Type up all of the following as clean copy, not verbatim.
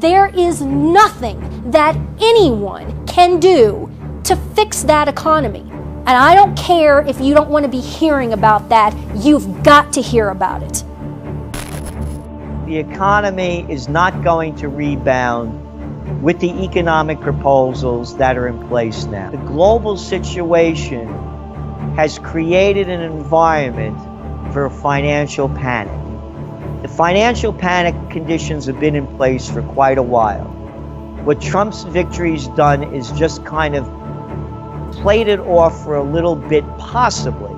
There is nothing that anyone can do to fix that economy. And I don't care if you don't want to be hearing about that, you've got to hear about it. The economy is not going to rebound with the economic proposals that are in place now. The global situation has created an environment for a financial panic. The financial panic conditions have been in place for quite a while. What Trump's victory's done is just kind of played it off for a little bit, possibly.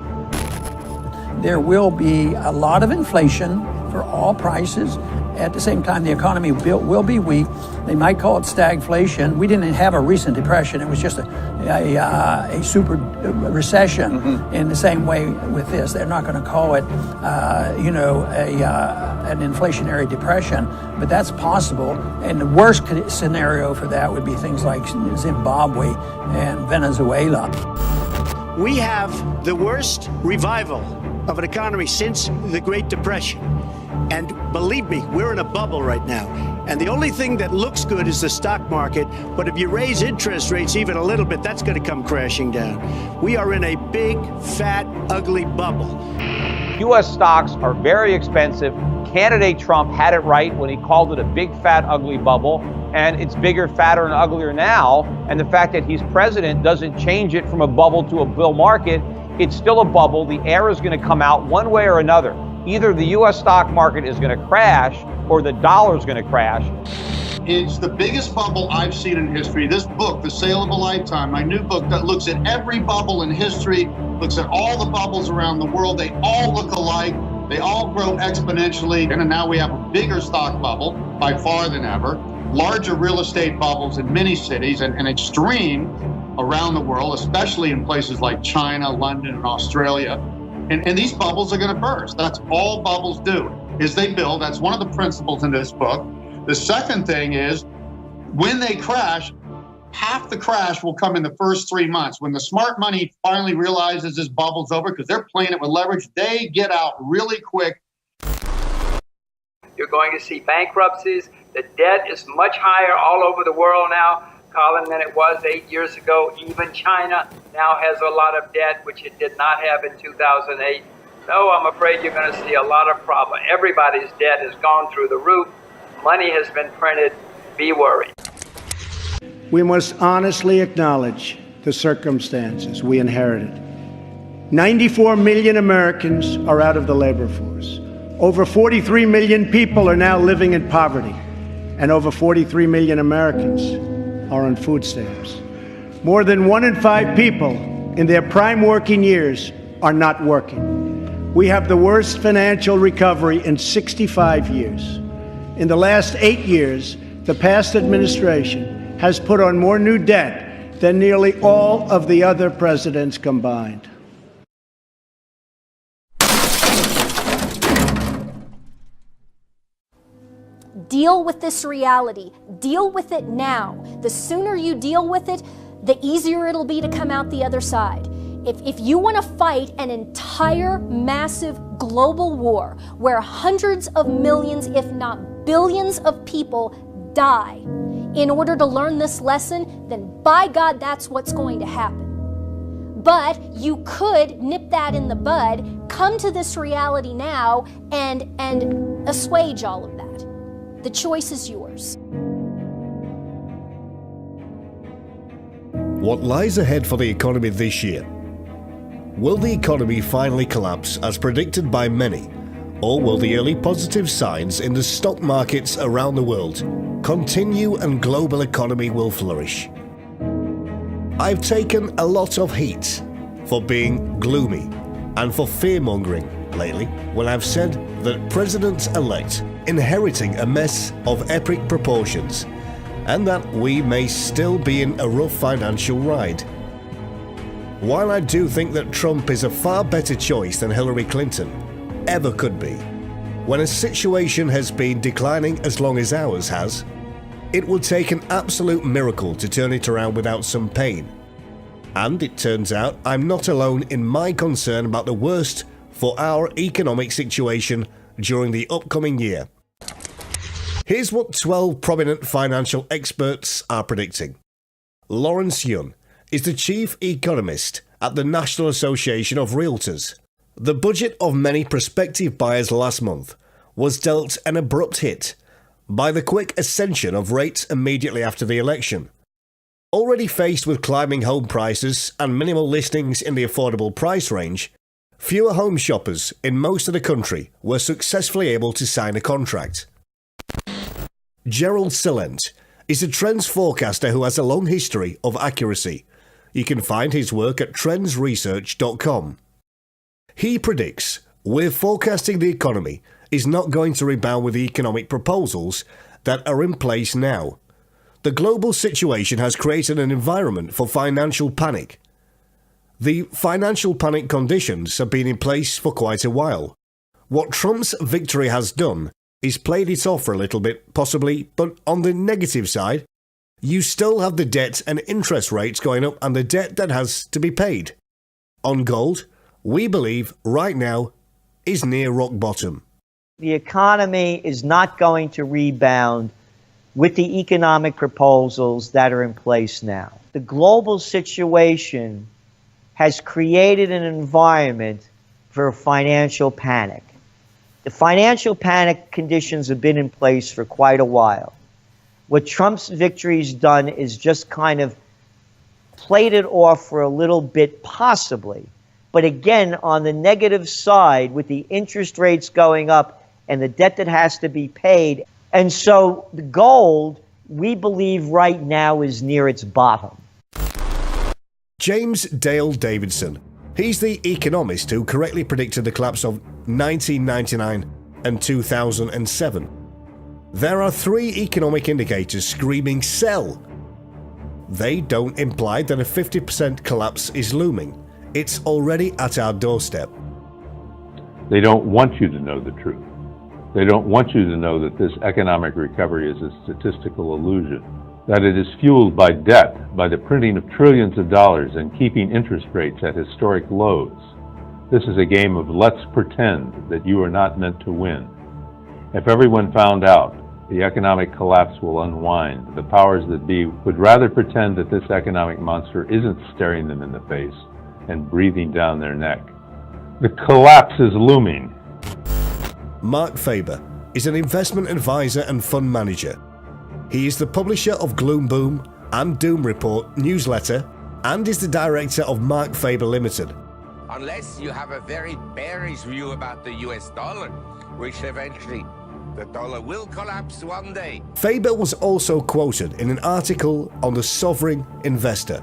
There will be a lot of inflation for all prices. At the same time, the economy will be weak. They might call it stagflation. We didn't have a recent depression. It was just a super recession. In the same way with this. They're not going to call it, an inflationary depression, but that's possible. And the worst scenario for that would be things like Zimbabwe and Venezuela. We have the worst revival of an economy since the Great Depression. And believe me, we're in a bubble right now. And the only thing that looks good is the stock market. But if you raise interest rates even a little bit, that's going to come crashing down. We are in a big, fat, ugly bubble. U.S. stocks are very expensive. Candidate Trump had it right when he called it a big, fat, ugly bubble. And it's bigger, fatter, and uglier now. And the fact that he's president doesn't change it from a bubble to a bull market. It's still a bubble. The air is going to come out one way or another. Either the U.S. stock market is going to crash or the dollar is going to crash. It's the biggest bubble I've seen in history. This book, The Sale of a Lifetime, my new book that looks at every bubble in history, looks at all the bubbles around the world. They all look alike. They all grow exponentially. And now we have a bigger stock bubble by far than ever, larger real estate bubbles in many cities, and extreme around the world, especially in places like China, London, and Australia. And these bubbles are going to burst. That's all bubbles do, is they build. That's one of the principles in this book. The second thing is, when they crash, half the crash will come in the first 3 months. When the smart money finally realizes this bubble's over, because they're playing it with leverage, they get out really quick. You're going to see bankruptcies. The debt is much higher all over the world now, Colin, than it was 8 years ago. Even China now has a lot of debt, which it did not have in 2008. So I'm afraid you're going to see a lot of problem. Everybody's debt has gone through the roof. Money has been printed. Be worried. We must honestly acknowledge the circumstances we inherited. 94 million Americans are out of the labor force. Over 43 million people are now living in poverty, and over 43 million Americans are on food stamps. More than 1 in 5 people in their prime working years are not working. We have the worst financial recovery in 65 years. In the last 8 years, the past administration has put on more new debt than nearly all of the other presidents combined. Deal with this reality. Deal with it now. The sooner you deal with it, the easier it'll be to come out the other side. If you want to fight an entire massive global war where hundreds of millions, if not billions of people die in order to learn this lesson, then by God, that's what's going to happen. But you could nip that in the bud, come to this reality now, and assuage all of that. The choice is yours. What lies ahead for the economy this year? Will the economy finally collapse as predicted by many, or will the early positive signs in the stock markets around the world continue and global economy will flourish? I've taken a lot of heat for being gloomy and for fear-mongering lately when I've said that President-elect inheriting a mess of epic proportions and that we may still be in a rough financial ride. While I do think that Trump is a far better choice than Hillary Clinton ever could be, when a situation has been declining as long as ours has, it will take an absolute miracle to turn it around without some pain. And it turns out I'm not alone in my concern about the worst for our economic situation during the upcoming year. Here's what 12 prominent financial experts are predicting. Lawrence Yun is the chief economist at the National Association of Realtors. The budget of many prospective buyers last month was dealt an abrupt hit by the quick ascension of rates immediately after the election. Already faced with climbing home prices and minimal listings in the affordable price range, fewer home shoppers in most of the country were successfully able to sign a contract. Gerald Silent is a trends forecaster who has a long history of accuracy. You can find his work at trendsresearch.com. He predicts we're forecasting the economy is not going to rebound with the economic proposals that are in place now. The global situation has created an environment for financial panic. The financial panic conditions have been in place for quite a while. What Trump's victory has done is played it off for a little bit, possibly, but on the negative side, you still have the debt and interest rates going up and the debt that has to be paid. On gold, we believe right now is near rock bottom. The economy is not going to rebound with the economic proposals that are in place now. The global situation has created an environment for financial panic. The financial panic conditions have been in place for quite a while. What Trump's victory's done is just kind of played it off for a little bit, possibly. But again, on the negative side, with the interest rates going up and the debt that has to be paid. And so the gold, we believe right now, is near its bottom. James Dale Davidson. He's the economist who correctly predicted the collapse of 1999 and 2007. There are 3 economic indicators screaming sell. They don't imply that a 50% collapse is looming. It's already at our doorstep. They don't want you to know the truth. They don't want you to know that this economic recovery is a statistical illusion, that it is fueled by debt, by the printing of trillions of dollars and keeping interest rates at historic lows. This is a game of let's pretend that you are not meant to win. If everyone found out, the economic collapse will unwind. The powers that be would rather pretend that this economic monster isn't staring them in the face and breathing down their neck. The collapse is looming. Mark Faber is an investment advisor and fund manager. He is the publisher of Gloom Boom and Doom Report newsletter and is the director of Mark Faber Limited. Unless you have a very bearish view about the US dollar, which eventually the dollar will collapse one day. Faber was also quoted in an article on the Sovereign Investor.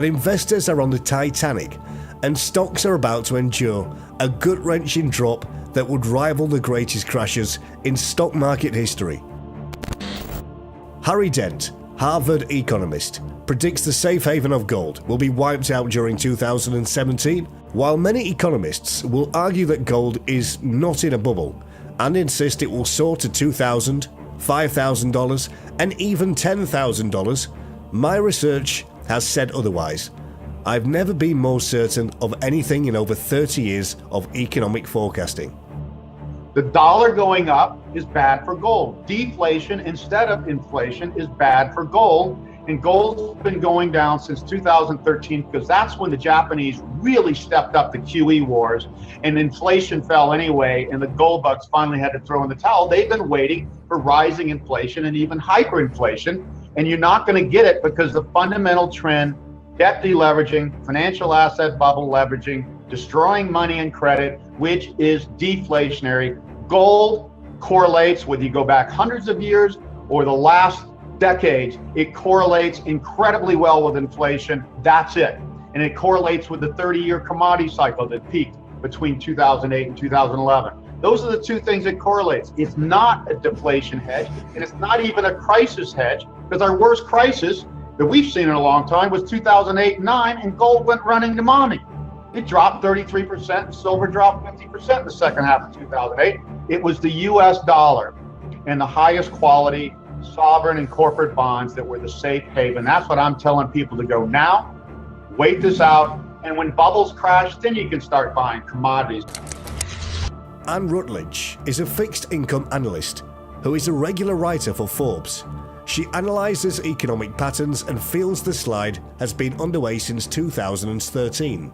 Investors are on the Titanic and stocks are about to endure a gut-wrenching drop that would rival the greatest crashes in stock market history. Harry Dent, Harvard economist, predicts the safe haven of gold will be wiped out during 2017, while many economists will argue that gold is not in a bubble and insist it will soar to $2,000, $5,000 and even $10,000. My research has said otherwise. I've never been more certain of anything in over 30 years of economic forecasting. The dollar going up is bad for gold. Deflation instead of inflation is bad for gold. And gold's been going down since 2013 because that's when the Japanese really stepped up the QE wars and inflation fell anyway and the gold bugs finally had to throw in the towel. They've been waiting for rising inflation and even hyperinflation. And you're not going to get it because the fundamental trend, debt deleveraging, financial asset bubble leveraging, destroying money and credit, which is deflationary. Gold correlates, whether you go back hundreds of years or the last decades, it correlates incredibly well with inflation. That's it. And it correlates with the 30-year commodity cycle that peaked between 2008 and 2011. Those are the 2 things it correlates. It's not a deflation hedge, and it's not even a crisis hedge, because our worst crisis that we've seen in a long time was 2008 and 9, and gold went running to mommy. It dropped 33%, and silver dropped 50% in the second half of 2008. It was the US dollar and the highest quality sovereign and corporate bonds that were the safe haven. That's what I'm telling people to go now. Wait this out, and when bubbles crash, then you can start buying commodities. Anne Rutledge is a fixed income analyst. who is a regular writer for Forbes. She analyzes economic patterns and feels the slide has been underway since 2013.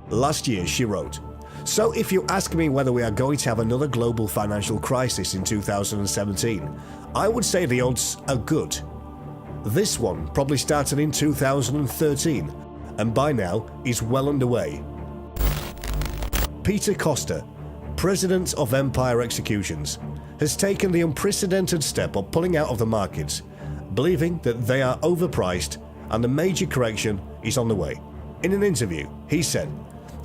Last year, she wrote, "So if you ask me whether we are going to have another global financial crisis in 2017, I would say the odds are good. This one probably started in 2013, and by now is well underway." Peter Costa, president of Empire Executions, has taken the unprecedented step of pulling out of the markets, believing that they are overpriced and a major correction is on the way. In an interview, he said,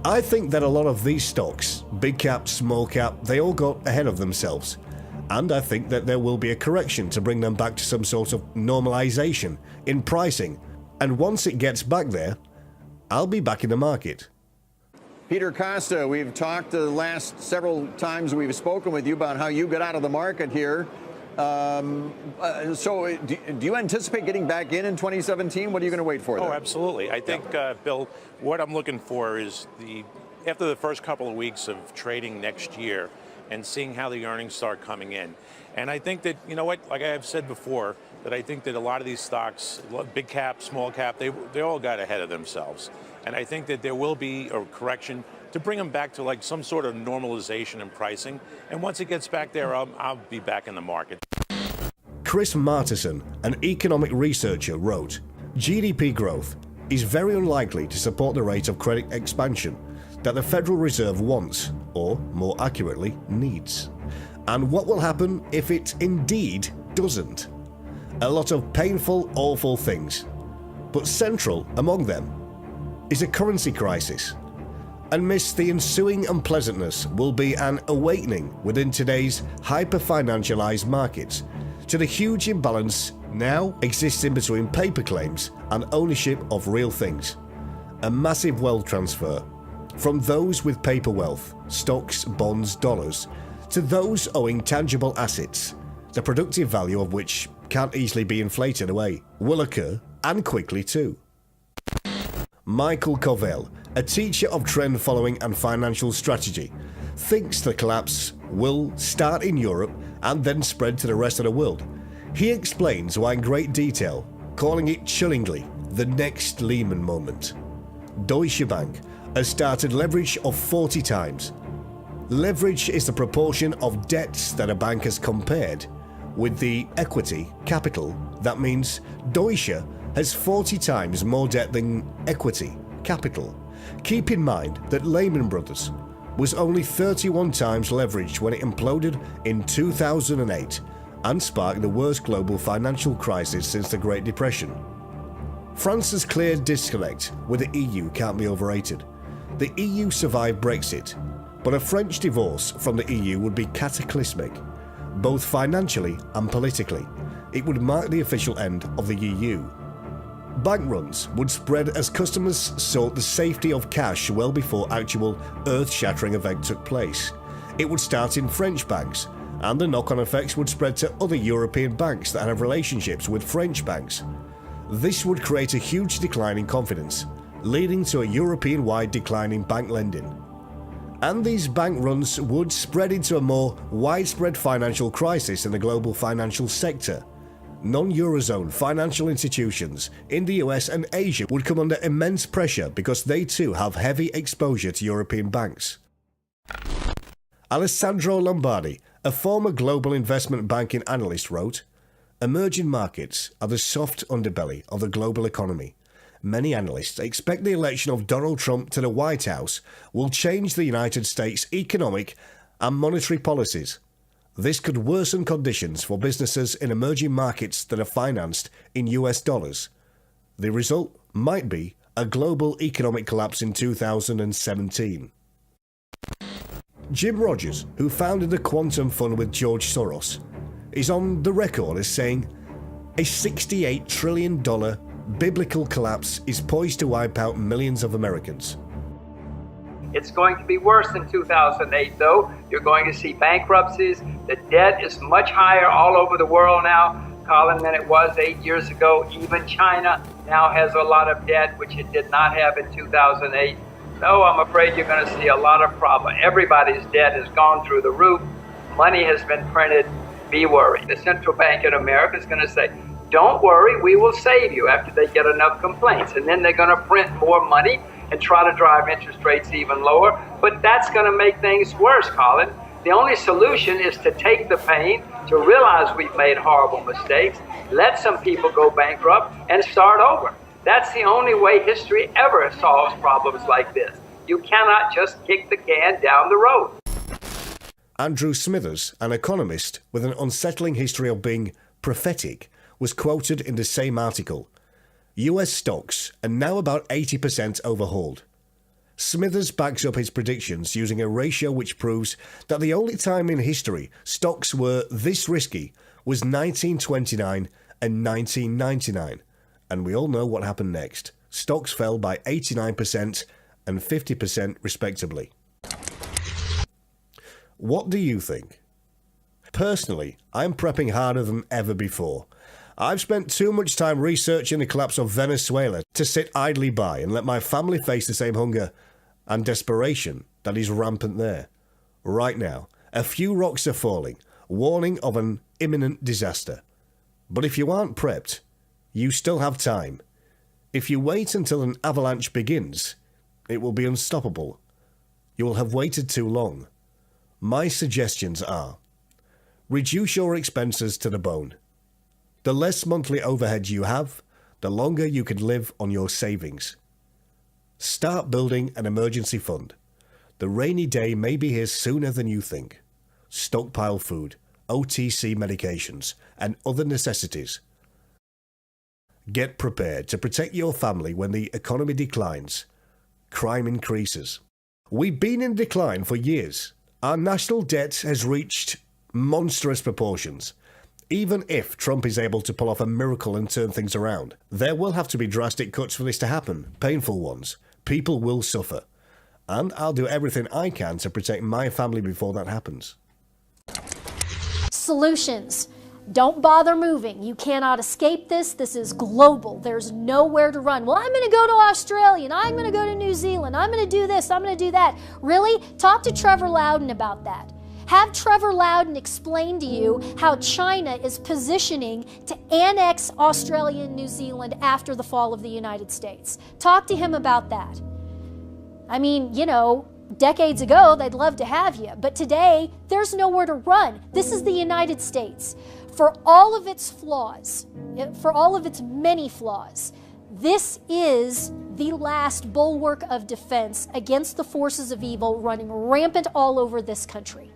"I think that a lot of these stocks, big cap, small cap, they all got ahead of themselves. And I think that there will be a correction to bring them back to some sort of normalization in pricing. And once it gets back there, I'll be back in the market." Peter Costa, we've talked the last several times we've spoken with you about how you got out of the market here. So do you anticipate getting back in 2017? What are you going to wait for there? Oh, absolutely. I think, Bill, what I'm looking for is after the first couple of weeks of trading next year and seeing how the earnings start coming in. And I think that, you know what, like I have said before, that I think that a lot of these stocks, big cap, small cap, they all got ahead of themselves. And I think that there will be a correction to bring them back to like some sort of normalization in pricing. And once it gets back there, I'll be back in the market. Chris Martison, an economic researcher, wrote, "GDP growth is very unlikely to support the rate of credit expansion that the Federal Reserve wants, or more accurately, needs. And what will happen if it indeed doesn't? A lot of painful, awful things. But central among them is a currency crisis. Amidst the ensuing unpleasantness will be an awakening within today's hyper-financialized markets to the huge imbalance now existing between paper claims and ownership of real things. A massive wealth transfer from those with paper wealth, stocks, bonds, dollars, to those owing tangible assets, the productive value of which can't easily be inflated away, will occur, and quickly too." Michael Covell, a teacher of trend following and financial strategy, thinks the collapse will start in Europe and then spread to the rest of the world. He explains why in great detail, calling it chillingly the next Lehman moment. Deutsche Bank has started leverage of 40 times. Leverage is the proportion of debts that a bank has compared with the equity capital. That means Deutsche has 40 times more debt than equity capital. Keep in mind that Lehman Brothers was only 31 times leveraged when it imploded in 2008 and sparked the worst global financial crisis since the Great Depression. France's clear disconnect with the EU can't be overrated. The EU survived Brexit, but a French divorce from the EU would be cataclysmic, both financially and politically. It would mark the official end of the EU. Bank runs would spread as customers sought the safety of cash well before actual earth-shattering event took place. It would start in French banks, and the knock-on effects would spread to other European banks that have relationships with French banks. This would create a huge decline in confidence, leading to a European-wide decline in bank lending. And these bank runs would spread into a more widespread financial crisis in the global financial sector. Non-Eurozone financial institutions in the US and Asia would come under immense pressure because they too have heavy exposure to European banks. Alessandro Lombardi, a former global investment banking analyst, wrote, "Emerging markets are the soft underbelly of the global economy. Many analysts expect the election of Donald Trump to the White House will change the United States' economic and monetary policies. This could worsen conditions for businesses in emerging markets that are financed in US dollars. The result might be a global economic collapse in 2017. Jim Rogers, who founded the Quantum Fund with George Soros, is on the record as saying, "A $68 trillion biblical collapse is poised to wipe out millions of Americans." It's going to be worse than 2008, though. You're going to see bankruptcies. The debt is much higher all over the world now, Colin, than it was 8 years ago. Even China now has a lot of debt, which it did not have in 2008. No, I'm afraid you're going to see a lot of problems. Everybody's debt has gone through the roof. Money has been printed. be worried. The central bank in America is going to say, don't worry, we will save you after they get enough complaints. And then they're going to print more money and try to drive interest rates even lower. But that's going to make things worse, Colin. The only solution is to take the pain, to realize we've made horrible mistakes, let some people go bankrupt, and start over. That's the only way history ever solves problems like this. You cannot just kick the can down the road. Andrew Smithers, an economist with an unsettling history of being prophetic, was quoted in the same article. US stocks are now about 80% overhauled. Smithers backs up his predictions using a ratio which proves that the only time in history stocks were this risky was 1929 and 1999. And we all know what happened next. Stocks fell by 89% and 50% respectively. What do you think? Personally, I'm prepping harder than ever before. I've spent too much time researching the collapse of Venezuela to sit idly by and let my family face the same hunger and desperation that is rampant there. Right now, a few rocks are falling, warning of an imminent disaster. But if you aren't prepped, you still have time. If you wait until an avalanche begins, it will be unstoppable. You will have waited too long. My suggestions are: reduce your expenses to the bone. The less monthly overhead you have, the longer you can live on your savings. Start building an emergency fund. The rainy day may be here sooner than you think. Stockpile food, OTC medications, and other necessities. Get prepared to protect your family when the economy declines. Crime increases. We've been in decline for years. Our national debt has reached monstrous proportions. Even if Trump is able to pull off a miracle and turn things around, there will have to be drastic cuts for this to happen, painful ones. People will suffer. And I'll do everything I can to protect my family before that happens. Solutions. Don't bother moving. You cannot escape this. This is global. There's nowhere to run. Well, I'm going to go to Australia, and I'm going to go to New Zealand. I'm going to do this. I'm going to do that. Really? Talk to Trevor Loudon about that. Have Trevor Loudon explain to you how China is positioning to annex Australia and New Zealand after the fall of the United States. Talk to him about that. I mean, you know, decades ago, they'd love to have you, but today, there's nowhere to run. This is the United States. For all of its flaws, for all of its many flaws, this is the last bulwark of defense against the forces of evil running rampant all over this country.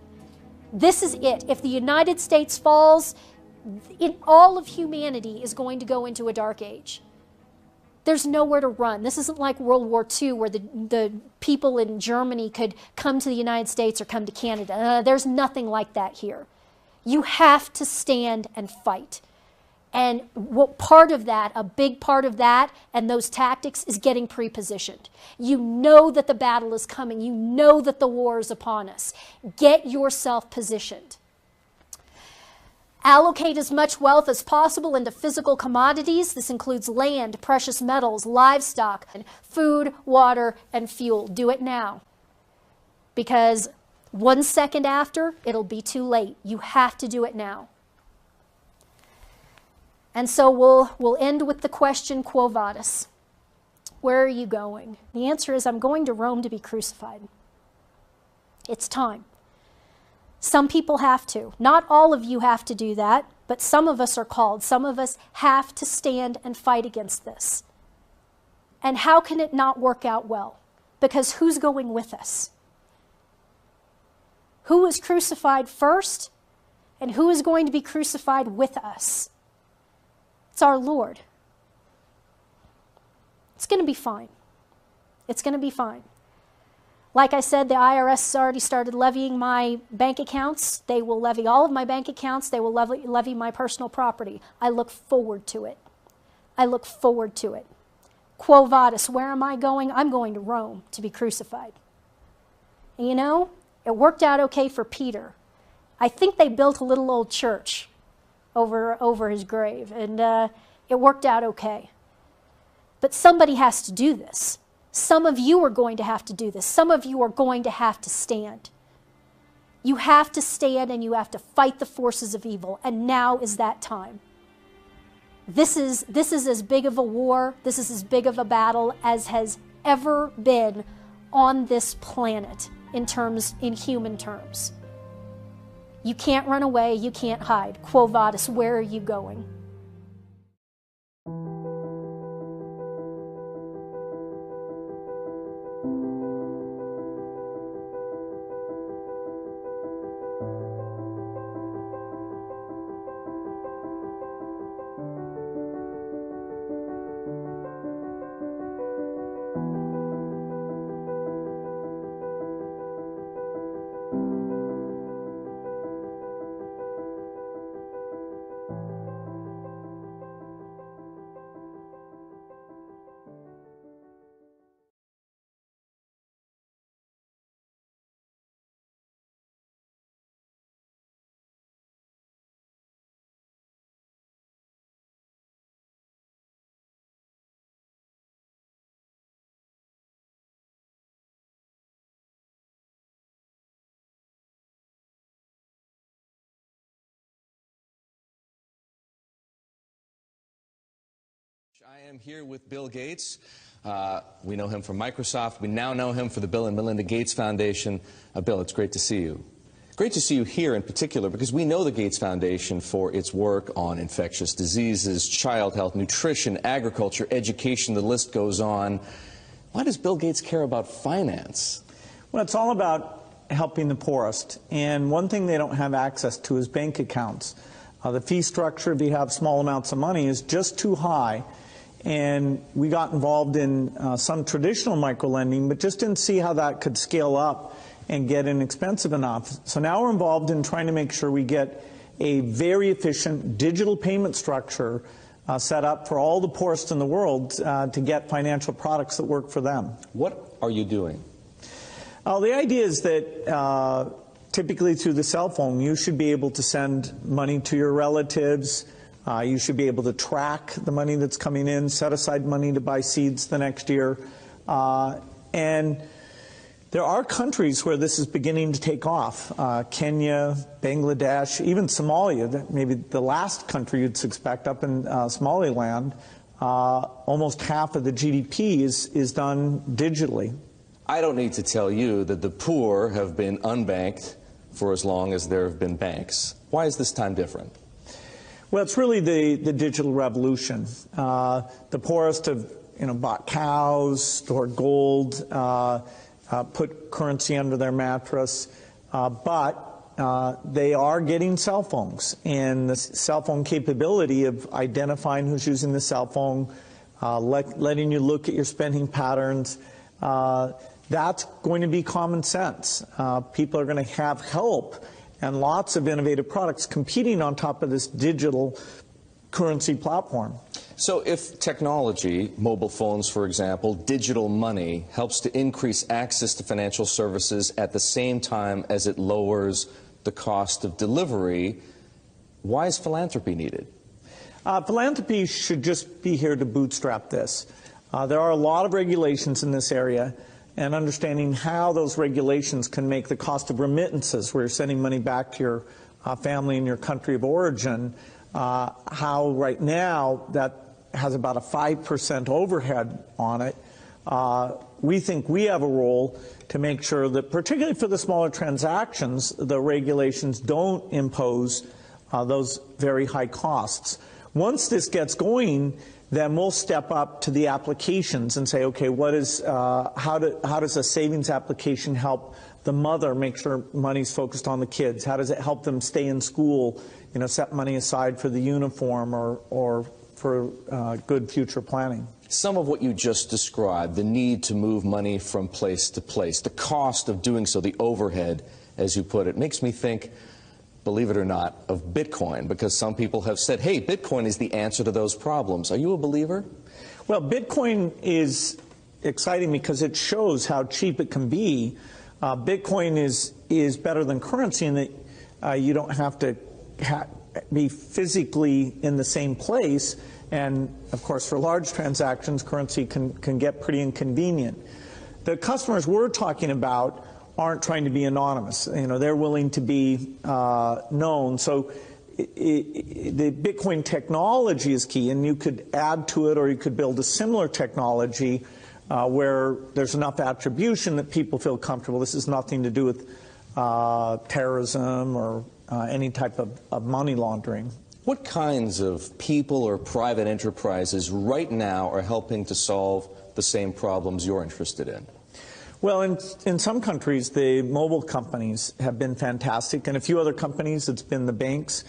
This is it. If the United States falls, all of humanity is going to go into a dark age. There's nowhere to run. This isn't like World War II where the people in Germany could come to the United States or come to Canada. There's nothing like that here. You have to stand and fight. And what part of that, a big part of that, and those tactics is getting pre-positioned. You know that the battle is coming. You know that the war is upon us. Get yourself positioned. Allocate as much wealth as possible into physical commodities. This includes land, precious metals, livestock, food, water, and fuel. Do it now. Because 1 second after, it'll be too late. You have to do it now. And so we'll end with the question, Quo Vadis? Where are you going? The answer is, I'm going to Rome to be crucified. It's time. Some people have to. Not all of you have to do that, but some of us are called. Some of us have to stand and fight against this. And how can it not work out well? Because who's going with us? Who was crucified first, and who is going to be crucified with us? It's our Lord. It's going to be fine. It's going to be fine. Like I said, the IRS has already started levying my bank accounts. They will levy all of my bank accounts. They will levy my personal property. I look forward to it. I look forward to it. Quo Vadis, where am I going? I'm going to Rome to be crucified. And you know, it worked out okay for Peter. I think they built a little old church over his grave, and it worked out okay. But somebody has to do this. Some of you are going to have to do this. Some of you are going to have to stand. You have to stand and you have to fight the forces of evil, and now is that time. This is as big of a war, this is as big of a battle as has ever been on this planet in human terms. You can't run away, you can't hide. Quo vadis, where are you going? I am here with Bill Gates. We know him from Microsoft. We now know him for the Bill and Melinda Gates Foundation. Bill, it's great to see you. Great to see you here in particular because we know the Gates Foundation for its work on infectious diseases, child health, nutrition, agriculture, education, the list goes on. Why does Bill Gates care about finance? Well, it's all about helping the poorest. And one thing they don't have access to is bank accounts. The fee structure, if you have small amounts of money, is just too high. And we got involved in some traditional microlending, but just didn't see how that could scale up and get inexpensive enough. So now we're involved in trying to make sure we get a very efficient digital payment structure set up for all the poorest in the world to get financial products that work for them. What are you doing? The idea is that typically through the cell phone, you should be able to send money to your relatives. You should be able to track the money that's coming in, set aside money to buy seeds the next year. And there are countries where this is beginning to take off. Kenya, Bangladesh, even Somalia, maybe the last country you'd suspect, up in Somaliland, almost half of the GDP is done digitally. I don't need to tell you that the poor have been unbanked for as long as there have been banks. Why is this time different? Well, it's really the digital revolution. The poorest have bought cows, stored gold, put currency under their mattress, but they are getting cell phones. And the cell phone capability of identifying who's using the cell phone, letting you look at your spending patterns, that's going to be common sense. People are going to have help and lots of innovative products competing on top of this digital currency platform. So if technology, mobile phones for example, digital money, helps to increase access to financial services at the same time as it lowers the cost of delivery, why is philanthropy needed? Philanthropy should just be here to bootstrap this. There are a lot of regulations in this area, and understanding how those regulations can make the cost of remittances, where you're sending money back to your family in your country of origin, how right now that has about a 5% overhead on it. We think we have a role to make sure that, particularly for the smaller transactions, the regulations don't impose those very high costs. Once this gets going, then we'll step up to the applications and say, okay, how does a savings application help the mother make sure money's focused on the kids? How does it help them stay in school, set money aside for the uniform or for good future planning? Some of what you just described, the need to move money from place to place, the cost of doing so, the overhead, as you put it, makes me think, believe it or not, of Bitcoin, because some people have said, hey, Bitcoin is the answer to those problems. Are you a believer? Well, Bitcoin is exciting because it shows how cheap it can be. Bitcoin is better than currency in that you don't have to be physically in the same place. And, of course, for large transactions, currency can get pretty inconvenient. The customers we're talking about aren't trying to be anonymous. You know, they're willing to be known. So the Bitcoin technology is key, and you could add to it, or you could build a similar technology where there's enough attribution that people feel comfortable. This has nothing to do with terrorism or any type of money laundering. What kinds of people or private enterprises right now are helping to solve the same problems you're interested in? Well, in some countries, the mobile companies have been fantastic. In a few other companies, it's been the banks.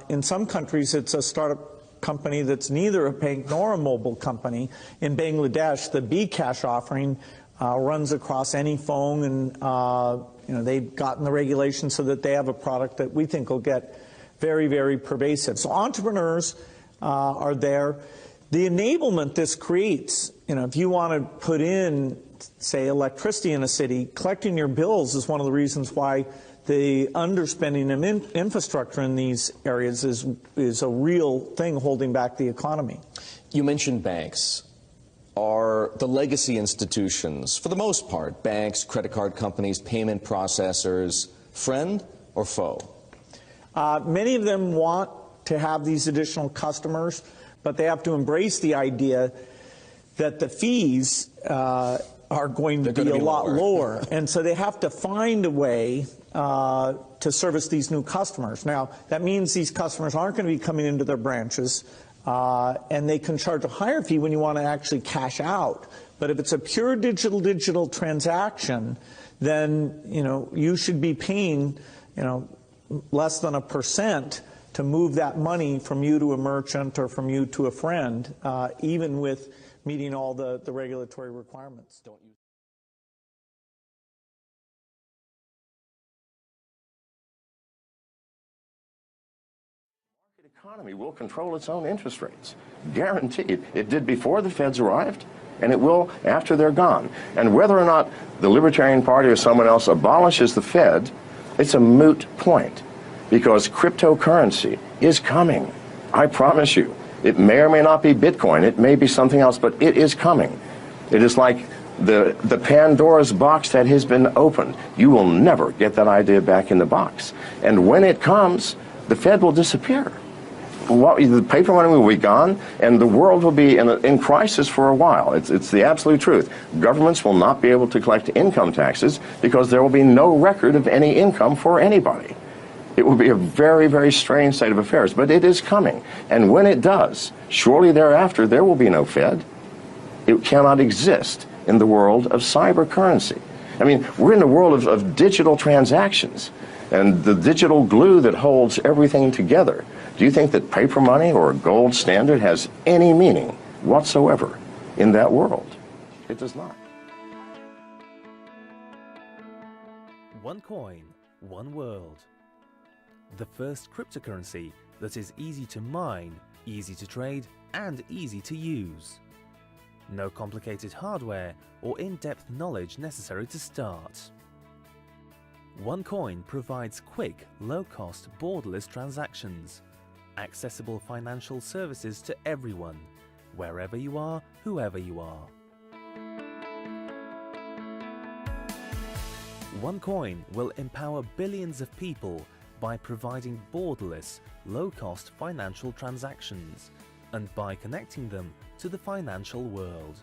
In some countries, it's a startup company that's neither a bank nor a mobile company. In Bangladesh, the bKash offering runs across any phone, and they've gotten the regulations so that they have a product that we think will get very, very pervasive. So entrepreneurs are there. The enablement this creates, if you want to put in, say, electricity in a city, collecting your bills is one of the reasons why the underspending of infrastructure in these areas is a real thing holding back the economy. You mentioned banks. Are the legacy institutions, for the most part, banks, credit card companies, payment processors, friend or foe? Many of them want to have these additional customers, but they have to embrace the idea that the fees are going to be a lot lower. And so they have to find a way to service these new customers. Now, that means these customers aren't going to be coming into their branches, and they can charge a higher fee when you want to actually cash out. But if it's a pure digital transaction, then you should be paying less than 1% to move that money from you to a merchant or from you to a friend, even with meeting all the regulatory requirements. Don't you? The economy will control its own interest rates. Guaranteed. It did before the Feds arrived, and it will after they're gone. And whether or not the Libertarian Party or someone else abolishes the Fed, it's a moot point, because cryptocurrency is coming. I promise you. It may or may not be Bitcoin. It may be something else, but it is coming. It is like the Pandora's box that has been opened. You will never get that idea back in the box. And when it comes, the Fed will disappear. The paper money will be gone, and the world will be in crisis for a while. It's the absolute truth. Governments will not be able to collect income taxes because there will be no record of any income for anybody. It will be a very, very strange state of affairs, but it is coming. And when it does, shortly thereafter, there will be no Fed. It cannot exist in the world of cyber currency. I mean, we're in the world of digital transactions and the digital glue that holds everything together. Do you think that paper money or a gold standard has any meaning whatsoever in that world? It does not. One coin, one world. The first cryptocurrency that is easy to mine, easy to trade, and easy to use. No complicated hardware or in-depth knowledge necessary to start. OneCoin provides quick, low-cost, borderless transactions, accessible financial services to everyone, wherever you are, whoever you are. OneCoin will empower billions of people by providing borderless, low-cost financial transactions and by connecting them to the financial world.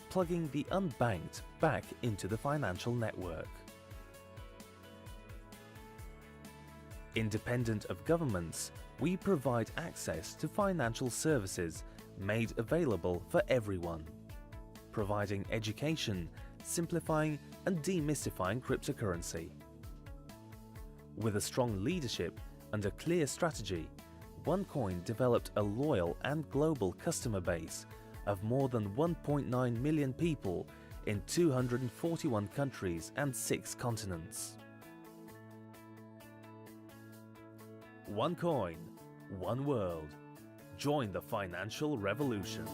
Plugging the unbanked back into the financial network. Independent of governments, we provide access to financial services made available for everyone, providing education, simplifying and demystifying cryptocurrency. With a strong leadership and a clear strategy, OneCoin developed a loyal and global customer base of more than 1.9 million people in 241 countries and 6 continents. One coin, one world. Join the financial revolution.